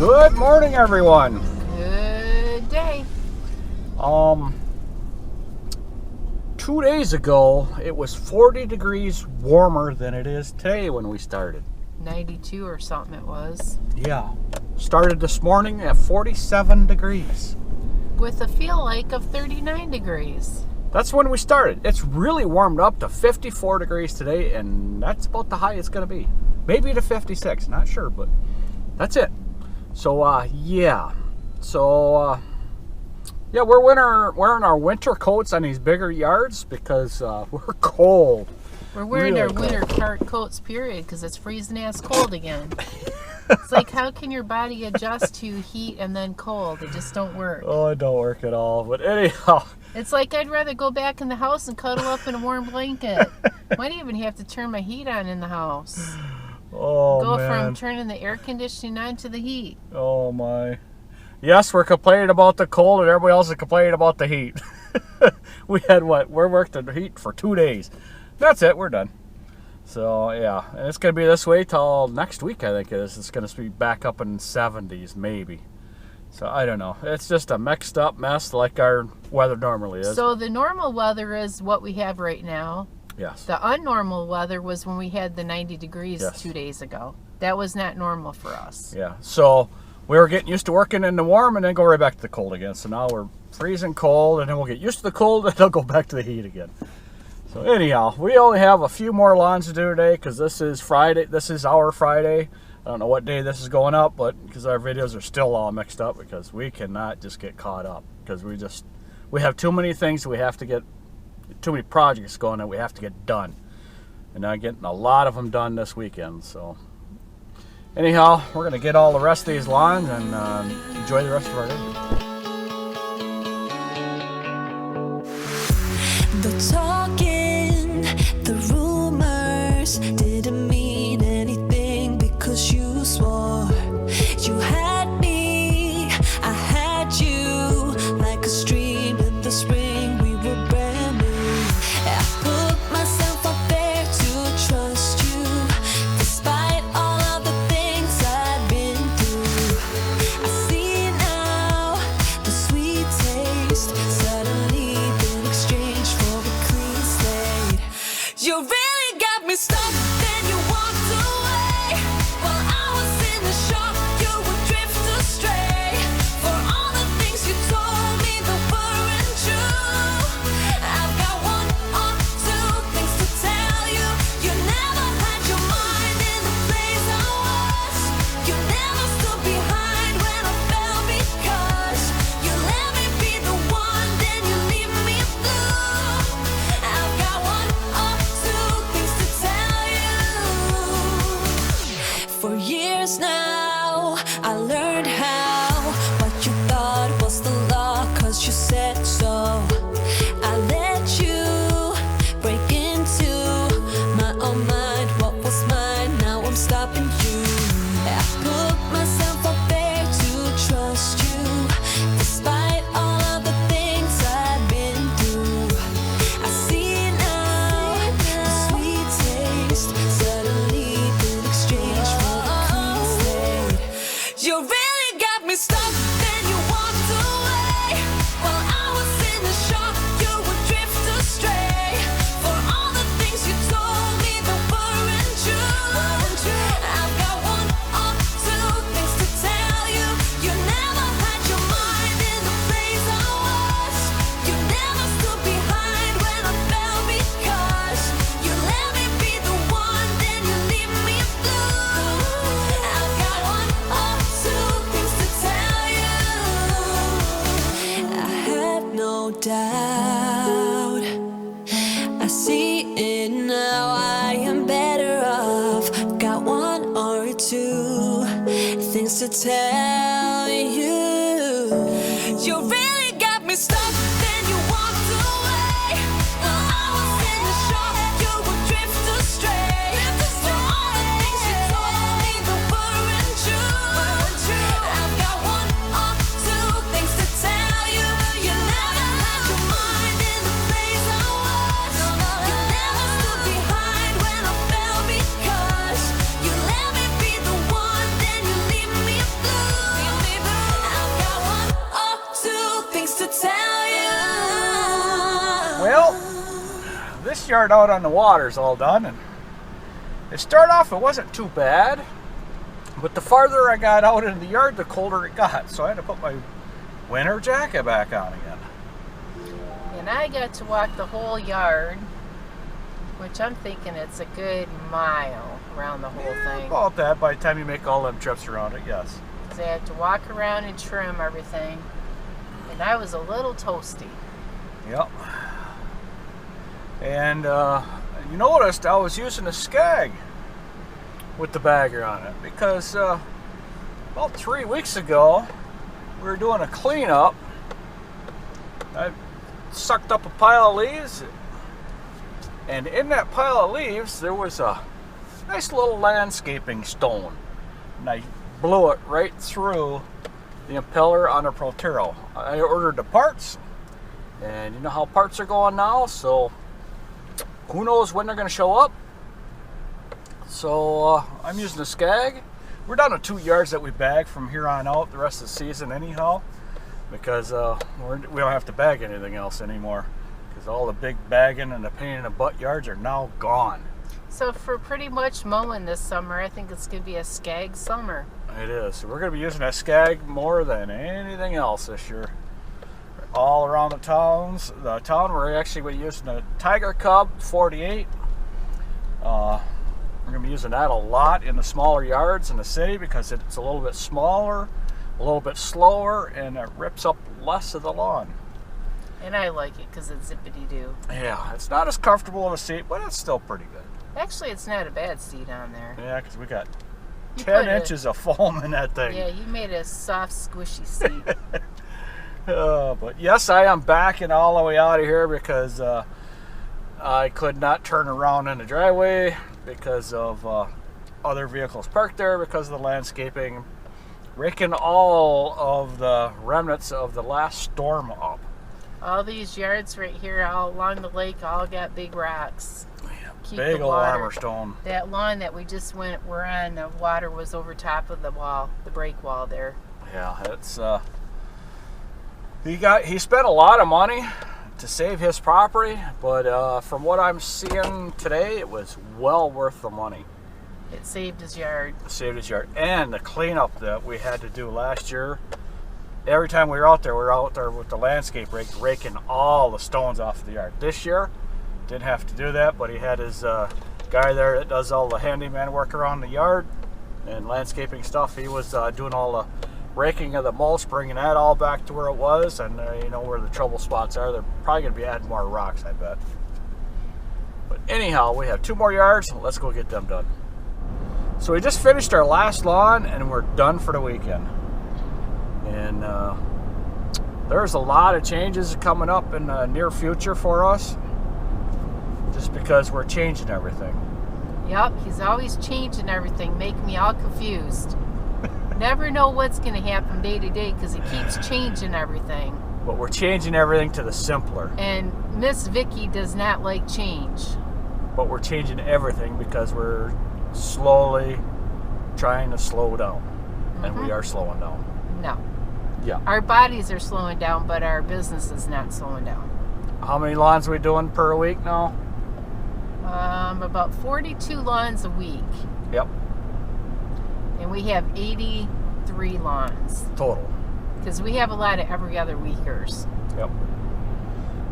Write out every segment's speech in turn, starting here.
Good morning, everyone. Good day. 2 days ago, it was 40 degrees warmer than it is today when we started. 92 or something it was. Yeah. Started this morning at 47 degrees. With a feel like of 39 degrees. That's when we started. It's really warmed up to 54 degrees today, and that's about the high it's going to be. Maybe to 56, not sure, but that's it. So, yeah. So, yeah, we're wearing our winter coats on these bigger yards because we're cold. We're wearing really our winter coats, period, because it's freezing ass cold again. It's like, how can your body adjust to heat and then cold? It just don't work. Oh, it don't work at all. But anyhow. It's like I'd rather go back in the house and cuddle up in a warm blanket. Might even have to turn my heat on in the house. Oh, Go man. from turning the air conditioning on to the heat. Oh, my. Yes, we're complaining about the cold, and everybody else is complaining about the heat. We had what? We worked the heat for 2 days. That's it. We're done. So, yeah. And it's going to be this way till next week, I think it is. It's going to be back up in 70s, maybe. So, I don't know. It's just a mixed up mess like our weather normally is. So, the normal weather is what we have right now. Yes. The unnormal weather was when we had the 90 degrees Yes. 2 days ago. That was not normal for us. Yeah. So, we were getting used to working in the warm and then go right back to the cold again. So, now we're freezing cold, and then we'll get used to the cold, and then go back to the heat again. So, anyhow, we only have a few more lawns to do today because this is Friday. This is our Friday. I don't know what day this is going up, but because our videos are still all mixed up because we cannot just get caught up because we have too many things we have to get, too many projects going that we have to get done. And I'm getting a lot of them done this weekend. So anyhow, we're going to get all the rest of these lawns and enjoy the rest of our day. The talking, the rumors didn't mean anything because you swore you had me, I had you, like a stream in the spring, we were brand new. I put myself up there to trust you, despite all of the things I've been through. I see now the sweet taste suddenly been exchanged for a clean slate. You really got me stuck, then you walked away. While I was in the shock, you would drift astray. For all the things you told me that weren't true, I've got one or two things to tell you. You never had your mind in the place I was. You never stood behind when I fell because you let me be the one, then you leave me blue. I've got one or two things to tell you. For years now, I learned how what you thought was the law, cause you said so. I let you break into my own mind, what was mine, now I'm stopping you. I put myself up there to trust you, despite all of the things I've been through. I see now the sweet taste suddenly been exchanged for a clean slate. You really got me stuck, then you walked away. While I was in the shock, you would drift astray. For all the things you told me that weren't true, I've got one or two things to tell you. You never had your mind in the place I was. You never stood behind when I fell because you let me be the one, then you leave me blue. I've got one or two things to tell you. I had no doubt. I see it now, I am better off. Got one or two things to tell you. You really got me stuck, then you walked away. While I was in the shock, you would drift astray. For all the things you told me that weren't true, I've got one or two things to tell you. You never had your mind in the place I was. You never stood behind when I fell because you let me be the one, then you leave me blue. backyard out on the water's all done, and it started off, it wasn't too bad, but the farther I got out into the yard, the colder it got, so I had to put my winter jacket back on again. And I got to walk the whole yard, which I'm thinking it's a good mile around the whole thing. About that, by the time you make all them trips around it, yes. So I had to walk around and trim everything, and I was a little toasty. Yep. And you noticed I was using a skag with the bagger on it because about 3 weeks ago we were doing a cleanup. I sucked up a pile of leaves, and in that pile of leaves there was a nice little landscaping stone, and I blew it right through the impeller on a Protero. I ordered the parts, and you know how parts are going now, so who knows when they're going to show up. So I'm using a skag. We're down to 2 yards that we bag from here on out the rest of the season anyhow, because we don't have to bag anything else anymore, because all the big bagging and the pain in the butt yards are now gone. So for pretty much mowing this summer, I think it's going to be a skag summer. It is. So we're going to be using that skag more than anything else this year. All around the town, we're actually using a Tiger Cub 48. We're going to be using that a lot in the smaller yards in the city because it's a little bit smaller, a little bit slower, and it rips up less of the lawn. And I like it because it's zippity-doo. Yeah, it's not as comfortable of a seat, but it's still pretty good. Actually, it's not a bad seat on there. Yeah, because we got 10 inches of foam in that thing. Yeah, you made a soft, squishy seat. But yes, I am backing all the way out of here because I could not turn around in the driveway because of other vehicles parked there because of the landscaping, raking all of the remnants of the last storm up. All these yards right here all along the lake all got big rocks. Yeah, big old armor stone. That lawn that we just were on, the water was over top of the wall, the break wall there. Yeah, it's he spent a lot of money to save his property, but from what I'm seeing today, it was well worth the money. It saved his yard. It saved his yard. And the cleanup that we had to do last year, every time we were out there with the landscape rake, raking all the stones off of the yard. This year, didn't have to do that, but he had his guy there that does all the handyman work around the yard and landscaping stuff. He was doing all the raking of the mulch, bringing that all back to where it was, and you know where the trouble spots are. They're probably going to be adding more rocks, I bet. But anyhow, we have 2 more yards. Let's go get them done. So we just finished our last lawn, and we're done for the weekend. And there's a lot of changes coming up in the near future for us, just because we're changing everything. Yep, he's always changing everything, making me all confused. Never know what's going to happen day to day because he keeps changing everything. But we're changing everything to the simpler. And Miss Vicki does not like change. But we're changing everything because we're slowly trying to slow down. And we are slowing down. No. Yeah. Our bodies are slowing down, but our business is not slowing down. How many lawns are we doing per week now? About 42 lawns a week. Yep. And we have 83 lawns. Total. Because we have a lot of every other weekers. Yep.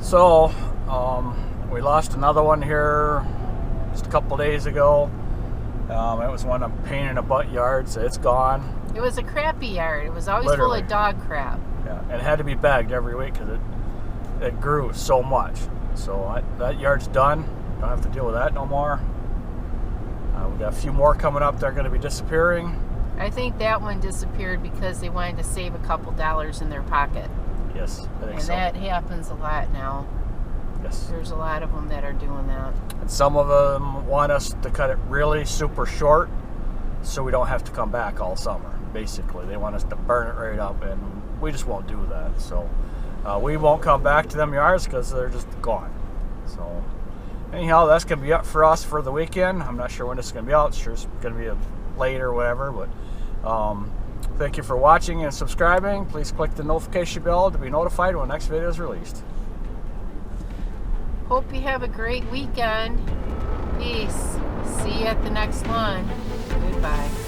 So, we lost another one here just a couple days ago. It was one of pain in the butt yards. It's gone. It was a crappy yard. It was always Literally. full of dog crap. Yeah, and it had to be bagged every week because it grew so much. So that yard's done. Don't have to deal with that no more. We got a few more coming up. They're going to be disappearing. I think that one disappeared because they wanted to save a couple dollars in their pocket. Yes, I think and so. that happens a lot now. Yes. There's a lot of them that are doing that. And some of them want us to cut it really super short so we don't have to come back all summer. Basically, they want us to burn it right up, and we just won't do that. So we won't come back to them yards because they're just gone. So anyhow, that's going to be up for us for the weekend. I'm not sure when this is going to be out. Sure, it's going to be late or whatever, but thank you for watching and subscribing. Please click the notification bell to be notified when the next video is released. Hope you have a great weekend. Peace. See you at the next one. Goodbye.